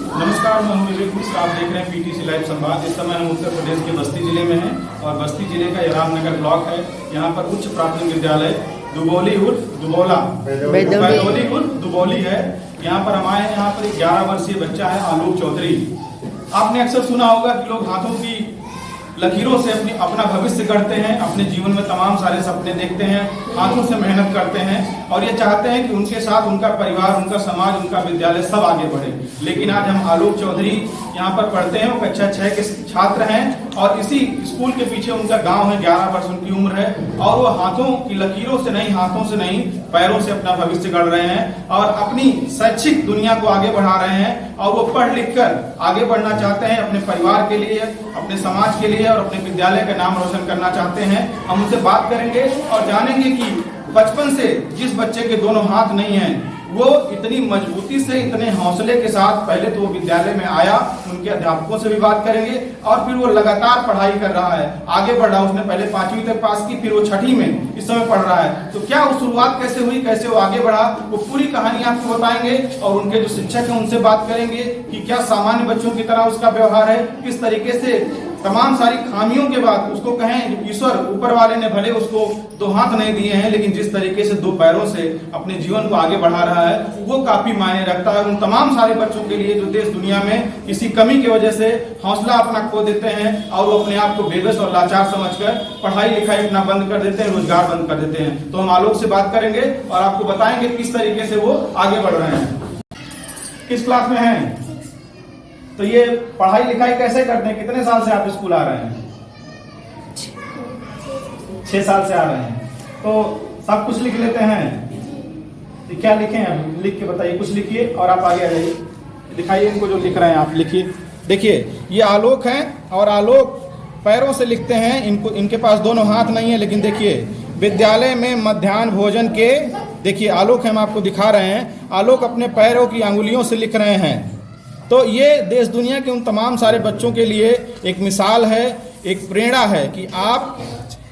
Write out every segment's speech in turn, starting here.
नमस्कार, मैं हूं विवेक मिश्र। आप देख रहे हैं पीटीसी लाइव संवाद। इस समय हम उत्तर प्रदेश के बस्ती जिले में हैं और बस्ती जिले का रामनगर ब्लॉक है। यहाँ पर उच्च प्राथमिक विद्यालय दुबौली उर्फ दुबौला बैदौली उर्फ दुबौली है। यहाँ पर हम आए हैं। यहाँ पर एक 11 वर्षीय बच्चा है आलोक चौधरी। आपने अक्सर सुना होगा कि लोग हाथों की लकीरों से अपना भविष्य गढ़ते हैं, अपने जीवन में तमाम सारे सपने देखते हैं, हाथों से मेहनत करते हैं और ये चाहते हैं कि उनके साथ उनका परिवार, उनका समाज, उनका विद्यालय सब आगे बढ़े। लेकिन आज हम आलोक चौधरी यहाँ पर पढ़ते हैं। वो कक्षा 6 के छात्र हैं और इसी स्कूल के पीछे उनका गांव है। 11 वर्ष उनकी उम्र है और वो हाथों की लकीरों से नहीं, हाथों से नहीं, पैरों से अपना भविष्य गढ़ रहे हैं और अपनी शैक्षिक दुनिया को आगे बढ़ा रहे हैं। और वो पढ़ लिख कर आगे बढ़ना चाहते हैं, अपने परिवार के लिए, अपने समाज के लिए और अपने विद्यालय का नाम रोशन करना चाहते हैं। हम उनसे बात करेंगे और जानेंगे कि बचपन से जिस बच्चे के दोनों हाथ नहीं हैं, वो इतनी मजबूती से, इतने हौसले के साथ पहले तो वो विद्यालय में आया। उनके अध्यापकों से भी बात करेंगे और फिर वो लगातार पढ़ाई कर रहा है, आगे बढ़ रहा है। उसने पहले 5वीं तक पास की, फिर वो 6ठी में इस समय पढ़ रहा है। तो क्या वो शुरुआत कैसे हुई, कैसे वो आगे बढ़ा, वो पूरी कहानी आपको बताएंगे। और उनके जो शिक्षक हैं उनसे बात करेंगे कि क्या सामान्य बच्चों की तरह उसका व्यवहार है, किस तरीके से तमाम सारी खामियों के बाद उसको कहें, ईश्वर ऊपर वाले ने भले उसको 2 हाथ नहीं दिए हैं, लेकिन जिस तरीके से 2 पैरों से अपने जीवन को आगे बढ़ा रहा है वो काफी मायने रखता है उन तमाम सारे बच्चों के लिए जो देश दुनिया में किसी कमी की वजह से हौसला अपना खो देते हैं और वो अपने आप को बेबस और लाचार समझकर पढ़ाई लिखाई अपना बंद कर देते हैं, रोजगार बंद कर देते हैं। तो हम आलोक से बात करेंगे और आपको बताएंगे किस तरीके से वो आगे बढ़ रहे हैं। किस क्लास में हैं? तो ये पढ़ाई लिखाई कैसे करते हैं? कितने साल से आप स्कूल आ रहे हैं? 6 साल से आ रहे हैं। तो सब कुछ लिख लेते हैं? तो क्या लिखें? अब लिख के बताइए, कुछ लिखिए और आप आगे आ जाइए। दिखाइए इनको जो लिख रहे हैं आप, लिखिए। देखिए ये आलोक हैं और आलोक पैरों से लिखते हैं। इनके पास दोनों हाथ नहीं है, लेकिन देखिए विद्यालय में मध्याह्न भोजन के, देखिए आलोक हम आपको दिखा रहे हैं। आलोक अपने पैरों की अंगुलियों से लिख रहे हैं। तो ये देश दुनिया के उन तमाम सारे बच्चों के लिए एक मिसाल है, एक प्रेरणा है कि आप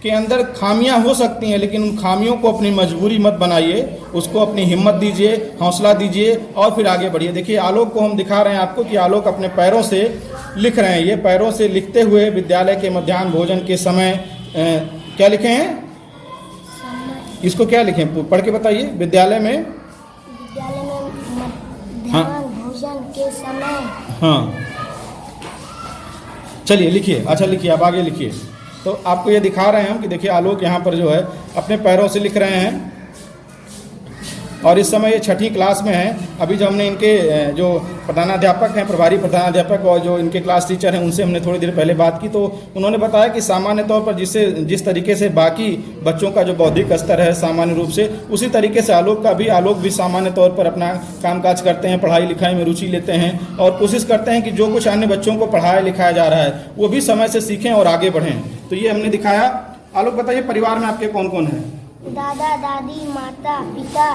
के अंदर खामियां हो सकती हैं, लेकिन उन खामियों को अपनी मजबूरी मत बनाइए, उसको अपनी हिम्मत दीजिए, हौसला दीजिए और फिर आगे बढ़िए। देखिए आलोक को हम दिखा रहे हैं आपको कि आलोक अपने पैरों से लिख रहे हैं। ये पैरों से लिखते हुए विद्यालय के मध्याह्न भोजन के समय क्या लिखे हैं? इसको क्या लिखें? पढ़ के बताइए। विद्यालय में के समय। हाँ चलिए लिखिए। अच्छा लिखिए, आप आगे लिखिए। तो आपको ये दिखा रहे हैं हम कि देखिए आलोक यहाँ पर जो है अपने पैरों से लिख रहे हैं और इस समय ये 6ठी क्लास में हैं। अभी जो हमने इनके जो प्रधानाध्यापक हैं, प्रभारी प्रधानाध्यापक और जो इनके क्लास टीचर हैं, उनसे हमने थोड़ी देर पहले बात की। तो उन्होंने बताया कि सामान्य तौर पर जिस तरीके से बाकी बच्चों का जो बौद्धिक स्तर है सामान्य रूप से, उसी तरीके से आलोक भी सामान्य तौर पर अपना कामकाज करते हैं, पढ़ाई लिखाई में रुचि लेते हैं और कोशिश करते हैं कि जो कुछ अन्य बच्चों को पढ़ाया लिखाया जा रहा है वो भी समय से सीखें और आगे बढ़ें। तो ये हमने दिखाया। आलोक बताइए, परिवार में आपके कौन कौन है? दादा दादी, माता पिता,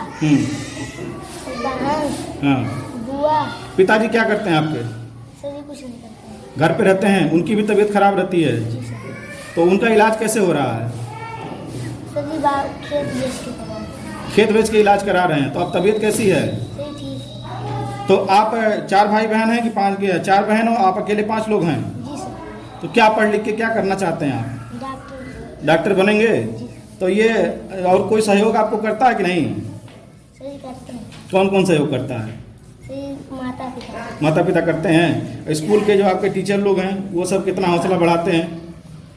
बहन, बुआ। पिताजी क्या करते हैं आपके? सभी कुछ नहीं करते हैं। घर पे रहते हैं। उनकी भी तबीयत खराब रहती है, तो उनका इलाज कैसे हो रहा है? सभी खेत बेच के इलाज करा रहे हैं। तो अब तबीयत कैसी है? ठीक। तो आप 4 भाई बहन हैं कि 5? 4 बहन हो, आप अकेले 5 लोग हैं। जी सर। तो क्या पढ़ लिख के क्या करना चाहते हैं आप? डॉक्टर बनेंगे? तो ये और कोई सहयोग आपको करता है कि नहीं? सही करते हैं। कौन कौन सहयोग करता है? माता पिता करते हैं। स्कूल के जो आपके टीचर लोग हैं वो सब कितना हौसला बढ़ाते हैं?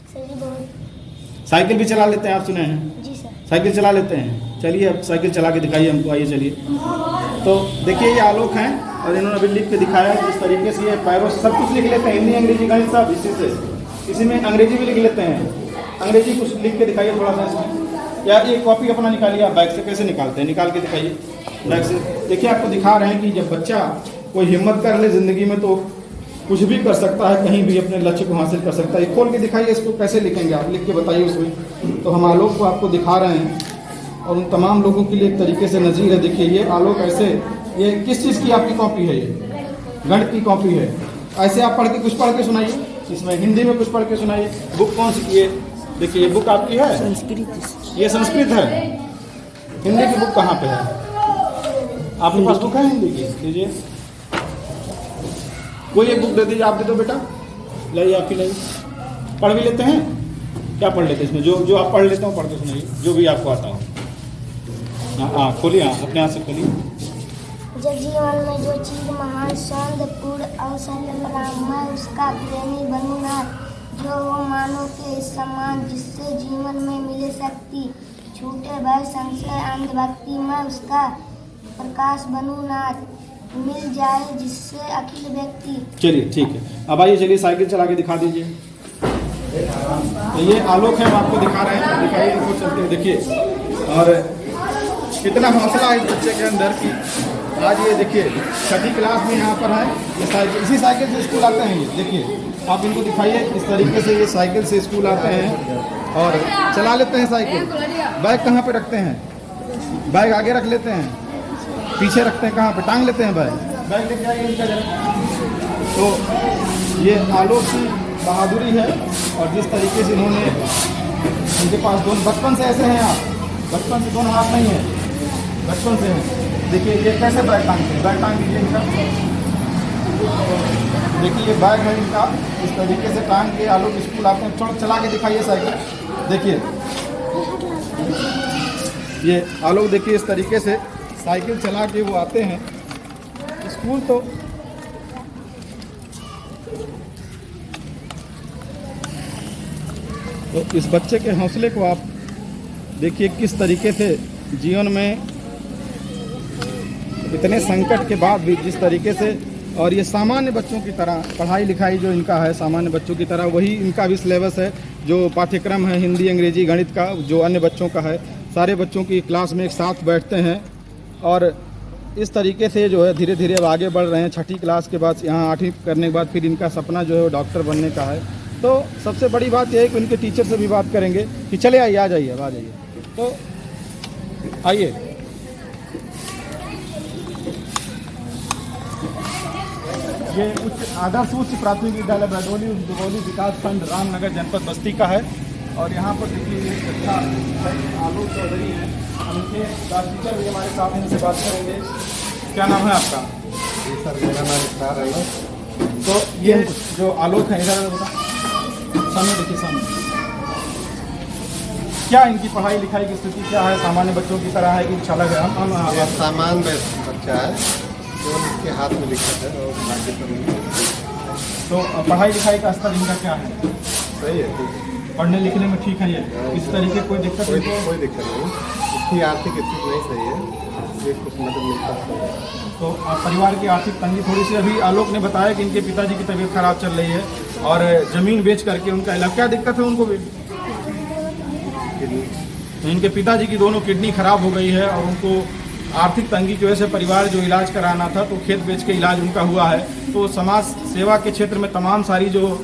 सही बहुत। साइकिल भी चला लेते हैं, आप सुने हैं? जी सर। साइकिल चला लेते हैं। चलिए अब साइकिल चला के दिखाइए हमको, आइए चलिए। तो देखिए ये आलोक हैं और इन्होंने अभी लिख के दिखाया जिस तरीके से ये पैरों सब कुछ लिख लेते हैं, हिंदी अंग्रेजी गणित सब। इसी में अंग्रेजी भी लिख लेते हैं। अंग्रेजी कुछ लिख के दिखाइए थोड़ा सा इसमें। या ये कॉपी अपना निकालिए आप बैग से। कैसे निकालते हैं? निकाल के दिखाइए बैग से। देखिए आपको दिखा रहे हैं कि जब बच्चा कोई हिम्मत कर ले ज़िंदगी में तो कुछ भी कर सकता है, कहीं भी अपने लक्ष्य को हासिल कर सकता है। खोल के दिखाइए इसको, कैसे लिखेंगे आप? लिख के बताइए उसमें। तो हम आलोक को आपको दिखा रहे हैं और उन तमाम लोगों के लिए एक तरीके से नज़ीर है। देखिए ये आलोक ऐसे, ये किस चीज़ की आपकी कॉपी है? ये गणित की कॉपी है। ऐसे आप पढ़ के कुछ पढ़ के सुनाइए, इसमें हिंदी में कुछ पढ़ के सुनाइए। बुक कौन सी? ये देखिए ये बुक आपकी है? संस्कृत। ये संस्कृत है। हिंदी की बुक कहाँ पे है? आपके पास बुक है हिंदी की? लीजिए। कोई एक बुक दे दीजिए, आप दे दो बेटा, लाइए आपकी लाइए। पढ़ भी लेते हैं? क्या पढ़ लेते हैं इसमें? जो आप पढ़ लेते हो पढ़ के सुनाइए, जो भी आपको आता हो। हाँ खोलिए, हाँ अपने हाथ से खोलिए। जब जीवन में जो चीज महान सौंदर्यपूर्ण अवसर मैं उसका प्रेमी बनूंगा, जो वो मानो के समान जिससे जीवन में मिले शक्ति, छूटे भय संशय अंधभक्ति, मैं उसका प्रकाश बनूंगा, मिल जाए जिससे अखिल व्यक्ति। चलिए ठीक है, अब आइए चलिए साइकिल चला के दिखा दीजिए। तो ये आलोक है, हम आपको दिखा रहे हैं, दिखाइए इनको चलते हुए देखिए। और कितना हौसला है इस बच्चे के अंदर कि आज ये देखिए 6ठी क्लास में यहाँ पर है। ये साइकिल, इसी साइकिल से स्कूल आते हैं। ये देखिए, आप इनको दिखाइए, इस तरीके से ये साइकिल से स्कूल आते हैं और चला लेते हैं साइकिल। बैग कहाँ पे रखते हैं? बैग आगे रख लेते हैं, पीछे रखते हैं, कहाँ पे टांग लेते हैं बैग लेके आइए इनका जरा। तो ये आलोक की बहादुरी है और जिस तरीके से इन्होंने, इनके पास दोनों बचपन से ऐसे हैं, आप बचपन से दोनों हाथ नहीं है, बचपन से हैं। देखिए ये कैसे बैग टांगते हैं, बैग टांग दीजिए इनका। देखिए ये बैग है इनका, इस तरीके से टांग के आलोक स्कूल आते हैं। थोड़ा चला के दिखाइए साइकिल, देखिए ये आलोक देखिए इस तरीके से साइकिल चला के वो आते हैं स्कूल। तो इस बच्चे के हौसले को आप देखिए, किस तरीके से जीवन में इतने संकट के बाद भी जिस तरीके से, और ये सामान्य बच्चों की तरह पढ़ाई लिखाई जो इनका है, सामान्य बच्चों की तरह वही इनका भी सिलेबस है, जो पाठ्यक्रम है हिंदी अंग्रेजी गणित का जो अन्य बच्चों का है। सारे बच्चों की क्लास में एक साथ बैठते हैं और इस तरीके से जो है धीरे धीरे अब आगे बढ़ रहे हैं। 6ठी क्लास के बाद यहाँ 8वीं करने के बाद फिर इनका सपना जो है वो डॉक्टर बनने का है। तो सबसे बड़ी बात यह है कि उनके टीचर से भी बात करेंगे कि चले आइए, आ जाइए, अब आ जाइए। तो आइए, ये आदर्श उच्च प्राथमिक विद्यालय बैडोली दुबौली विकास खंड रामनगर जनपद बस्ती का है। और यहाँ पर देखिए ये अच्छा आलोक चौधरी हैं, उनके क्लास टीचर भी हमारे साथ हैं, इनसे बात करेंगे। क्या नाम है आपका? जी सर, मेरा नाम स्टार है। तो ये जो आलोक है, इधर बता, सामने देखिए, सामने क्या इनकी पढ़ाई लिखाई की स्थिति क्या है? सामान्य बच्चों की तरह है कि कुछ अलग है? ये सामान्य बच्चा है जो इसके हाथ में दिक्कत है और बाकी तो नहीं। तो पढ़ाई लिखाई का स्तर इनका क्या है? सही है, ठीक है। पढ़ने लिखने में ठीक है? ये इस तरीके कोई दिक्कत कोई नहीं? दिक्कत नहीं। इसकी आर्थिक स्थिति नहीं सही है, ये कुछ मदद मिलता है। तो परिवार की आर्थिक तंगी थोड़ी सी, अभी आलोक ने बताया कि इनके पिताजी की तबीयत खराब चल रही है और ज़मीन बेच करके उनका इलाज। क्या दिक्कत है उनको भी? तो इनके पिताजी की दोनों किडनी खराब हो गई है और उनको आर्थिक तंगी की वजह से परिवार जो इलाज कराना था तो खेत बेच के इलाज उनका हुआ है। तो समाज सेवा के क्षेत्र में तमाम सारी जो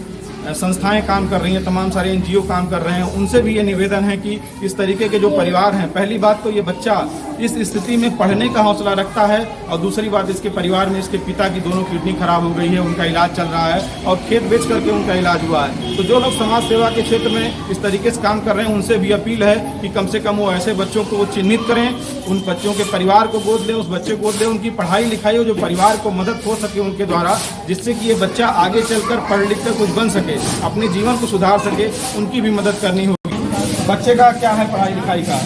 संस्थाएं काम कर रही हैं, तमाम सारे NGO काम कर रहे हैं, उनसे भी ये निवेदन है कि इस तरीके के जो परिवार हैं, पहली बात तो ये बच्चा इस स्थिति में पढ़ने का हौसला रखता है और दूसरी बात इसके परिवार में इसके पिता की दोनों किडनी खराब हो गई है, उनका इलाज चल रहा है और खेत बेच करके उनका इलाज हुआ है। तो जो लोग समाज सेवा के क्षेत्र में इस तरीके से काम कर रहे हैं उनसे भी अपील है कि कम से कम वो ऐसे बच्चों को चिन्हित करें, उन बच्चों के परिवार को गोद लें, उस बच्चे को गोद लें, उनकी पढ़ाई लिखाई हो जो परिवार को मदद हो सके उनके द्वारा, जिससे कि ये बच्चा आगे चलकर पढ़ लिख कर कुछ बन सके, अपने जीवन को सुधार सके, उनकी भी मदद करनी होगी। बच्चे का क्या है पढ़ाई लिखाई का?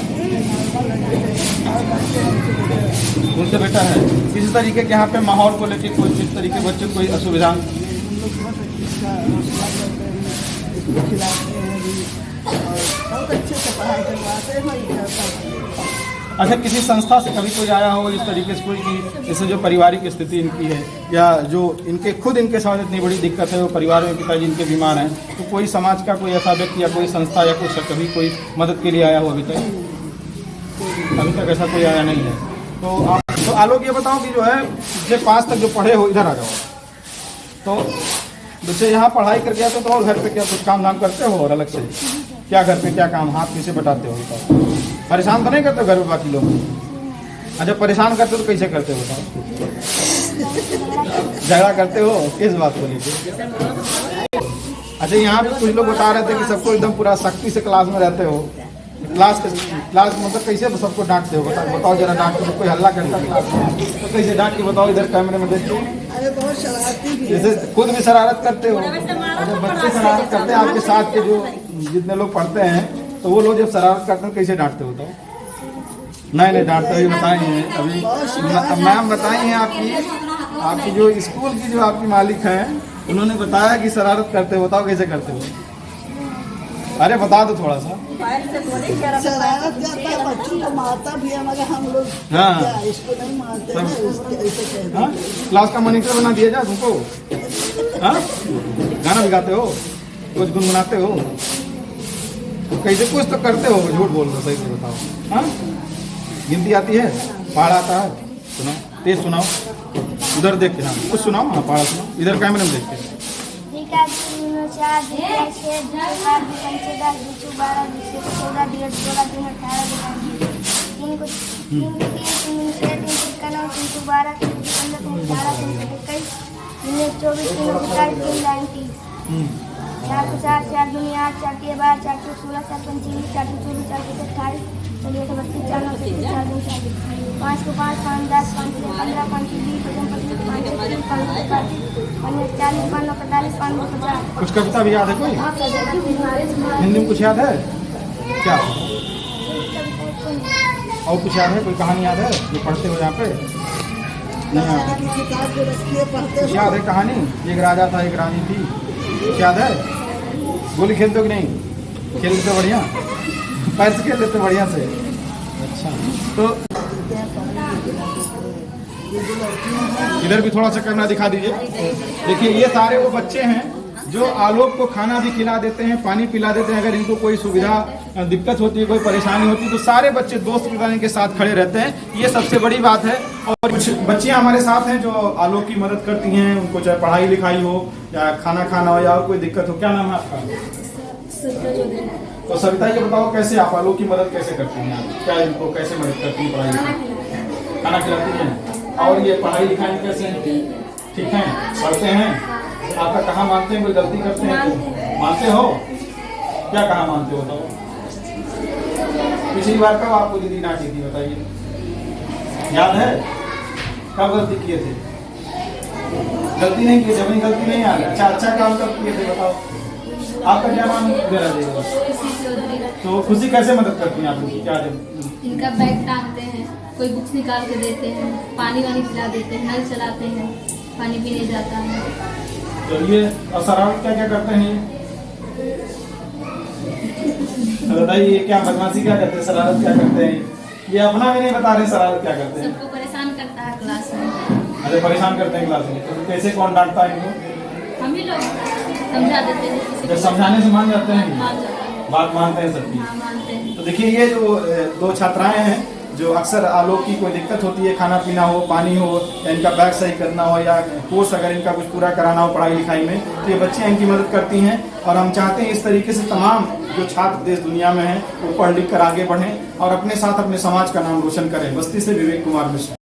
उनसे बेटा है। किसी तरीके के यहाँ पे माहौल को लेकर कोई किस तरीके बच्चे को कोई असुविधा? बहुत अच्छे से पढ़ाई करवाते हैं। अच्छा, किसी संस्था से कभी कोई आया हो इस तरीके से कोई कि जैसे जो पारिवारिक स्थिति इनकी है या जो इनके खुद इनके साथ इतनी बड़ी दिक्कत है, वो परिवार में पिताजी इनके बीमार हैं, तो कोई समाज का कोई ऐसा व्यक्ति या कोई संस्था या कुछ कभी कोई मदद के लिए आया हो? अभी तक ऐसा कोई आया नहीं है। तो आलोक ये बताओ कि जो है जे 5 तक जो पढ़े हो, इधर आ जाओ। तो बच्चे यहाँ पढ़ाई करके आते तो और घर पे क्या कुछ काम धाम करते हो? और अलग से क्या घर पे क्या काम हाथ कैसे बटाते हो? बताओ। परेशान तो नहीं करते घर में बाकी लोग? अच्छा, परेशान करते तो कैसे करते हो बताओ? झगड़ा करते हो किस बात को लेकर? अच्छा, यहाँ पे कुछ लोग बता रहे थे कि सबको एकदम पूरा सख्ती से क्लास में रहते हो, क्लास मतलब कैसे सबको डांटते हो? बताओ जरा, डांटते हो कोई हल्ला करता है क्लास में तो कैसे डांट के बताओ, इधर कैमरे में देखिए। अरे बहुत शरारती भी है। जैसे खुद भी शरारत करते हो, जब बच्चे शरारत करते हैं आपके साथ के जो जितने लोग पढ़ते हैं, तो वो लोग जब शरारत करते हैं कैसे डांटते हो? बताओ। नहीं डांटते हुए बताई हैं अभी मैम, बताई हैं आपकी जो स्कूल की जो आपकी मालिक हैं, उन्होंने बताया कि शरारत करते हो। बताओ कैसे करते हो? अरे बता दो थोड़ा सा। शरारत करता है, बच्चों को मारता भी है, मगर हम लोग हाँ। क्या इसको नहीं मारते हैं, ऐसे कहते हाँ? क्लास का मॉनिटर बना दिया जाए तुमको? हाँ? गाना भी गाते हो, कुछ गुनगुनाते हो, कैसे कुछ तो करते हो, झूठ बोल रहे हो, सही से बताओ। हाँ? गिनती आती है? पहाड़ आता है? सुनाओ, तेज सुनाओ, उधर देख के। हाँ कुछ सुनाओ, हाँ पहाड़ सुनाओ, इधर कैमरे में देख के। 4 6 7 5 10 12 14 15 16 18 3 को 3 6 3 का 9 3 को 12 3 को 15 3 को 18 3 को 21 3 को 24 3 को 27 3 90 4 को 4 4 दूनी 8 4 के 12 4 को 16 4 को 24 4 को 24 4 को 28 चलिए 32 4 9 4 2 5 को 5 5 10 5 को 15 5 को 20 5 को 5 को 40 5 9 45 5 50। कुछ कविता भी याद है कोई? हिंदी में कुछ याद है क्या? और कुछ याद है? कोई कहानी याद है जो पढ़ते हो यहाँ पे? नहीं याद है? किताब को रखिए, पढ़ते कुछ याद है कहानी? एक राजा था एक रानी थी, कुछ याद है? गोली खेलते हो कि नहीं? खेल लेते बढ़िया? पैर से खेल लेते बढ़िया से? अच्छा, तो इधर भी थोड़ा सा कैमरा दिखा दीजिए। देखिए ये सारे वो बच्चे हैं जो आलोक को खाना भी खिला देते हैं, पानी पिला देते हैं। अगर इनको कोई सुविधा दिक्कत होती है, कोई परेशानी होती है, तो सारे बच्चे दोस्त मित्रता के साथ खड़े रहते हैं। ये सबसे बड़ी बात है। और कुछ बच्चियां हमारे साथ हैं जो आलोक की मदद करती हैं, उनको चाहे पढ़ाई लिखाई हो या खाना खाना हो या और कोई दिक्कत हो। क्या नाम है आपका? तो सविता ये बताओ, कैसे आप आलोक की मदद कैसे करती हैं? आप क्या इनको कैसे मदद करती हैं? पढ़ाई खाना खिलाती हैं? और ये पढ़ाई लिखाई कैसे हैं? ठीक है, पढ़ते हैं? आपका कहाँ मानते हैं? कोई गलती करते हैं तो मानते हो? क्या कहाँ मानते हो बताओ? पिछली बार कब आपको दीदी डांटी थी बताइए, याद है? कब गलती किए थे? गलती नहीं की, जब गलती नहीं आ रही। अच्छा काम कब किए थे बताओ? आपका क्या नाम मेरा देगा? तो खुशी कैसे मदद करती हैं आप लोग? क्या जब इनका बैग टांगते हैं, कोई बुक्स निकाल के देते हैं, पानी वानी पिला देते हैं, नल चलाते हैं, पानी पीने जाता है। चलिए, और शरारत क्या क्या करते हैं? बताइए, क्या बदमाशी क्या करते हैं, शरारत क्या करते हैं? ये अपना भी नहीं बता रहे शरारत क्या करते हैं। सबको परेशान करता है क्लास में। अरे परेशान करते हैं क्लास में, तो कैसे कौन डांटता है इनको? हम ही लोग समझा देते हैं। किसी जब को समझाने से मान जाते हैं, मान जाता है। बात मानते हैं सबकी। हाँ, मानते हैं। तो देखिए ये जो 2 छात्राएं हैं जो अक्सर आलोक की कोई दिक्कत होती है, खाना पीना हो, पानी हो, या इनका बैग सही करना हो, या कोर्स अगर इनका कुछ पूरा कराना हो पढ़ाई लिखाई में, तो ये बच्चियां इनकी मदद करती हैं। और हम चाहते हैं इस तरीके से तमाम जो छात्र देश दुनिया में हैं वो पढ़ लिख कर आगे बढ़ें और अपने साथ अपने समाज का नाम रोशन करें। बस्ती से विवेक कुमार मिश्रा।